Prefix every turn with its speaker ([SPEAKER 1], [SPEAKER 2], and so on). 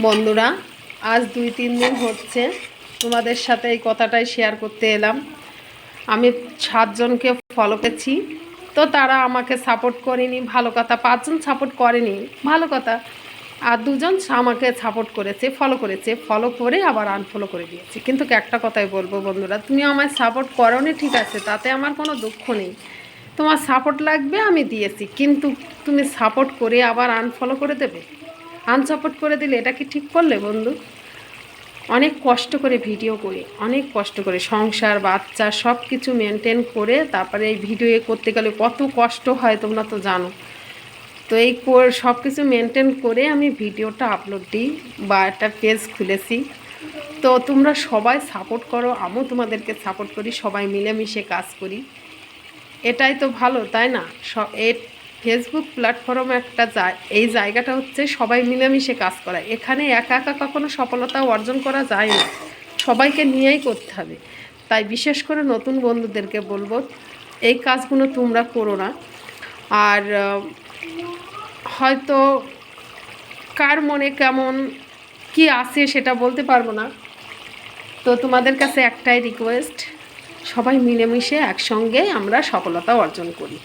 [SPEAKER 1] বন্ধুরা, আজ 2-3 দিন হচ্ছে তোমাদের সাথে এই কথাটাই শেয়ার করতে এলাম। আমি 7 জনকে ফলো করেছি, তো তারা আমাকে সাপোর্ট করেনি, ভালো কথা। 5 জন সাপোর্ট করেনি, ভালো কথা। আর 2 জন আমাকে সাপোর্ট করেছে, ফলো করে আবার আনফলো করে দিয়েছে। কিন্তু একটা কথাই বলবো বন্ধুরা, তুমি আমায় সাপোর্ট করোনি, ঠিক আছে, তাতে আমার কোনো দুঃখ নেই। তোমার সাপোর্ট লাগবে, আমি দিয়েছি, কিন্তু তুমি সাপোর্ট করে আবার আনফলো করে দেবে, আনসাপোর্ট করে দিলে এটা কি ঠিক করলে বন্ধু? অনেক কষ্ট করে ভিডিও করি, অনেক কষ্ট করে সংসার বাচ্চা সব কিছু মেনটেন করে তারপরে এই ভিডিও করতে গেলে কত কষ্ট হয় তোমরা তো জানো। তো এই সব কিছু মেনটেন করে আমি ভিডিওটা আপলোড দিই বা একটা পেজ খুলেছি। তো তোমরা সবাই সাপোর্ট করো, আমিও তোমাদেরকে সাপোর্ট করি, সবাই মিলেমিশে কাজ করি, এটাই তো ভালো, তাই না? এই ফেসবুক প্ল্যাটফর্ম একটা এই জায়গাটা হচ্ছে সবাই মিলেমিশে কাজ করা। এখানে একা একা কখনো সফলতা অর্জন করা যায় না, সবাইকে নিয়েই করতে হবে। তাই বিশেষ করে নতুন বন্ধুদেরকে বলবো, এই কাজগুলো তোমরা করো না। আর হয়তো কার মনে কেমন কি আছে সেটা বলতে পারবো না। তো তোমাদের কাছে একটাই রিকোয়েস্ট, সবাই মিলেমিশে একসঙ্গে আমরা সফলতা অর্জন করি।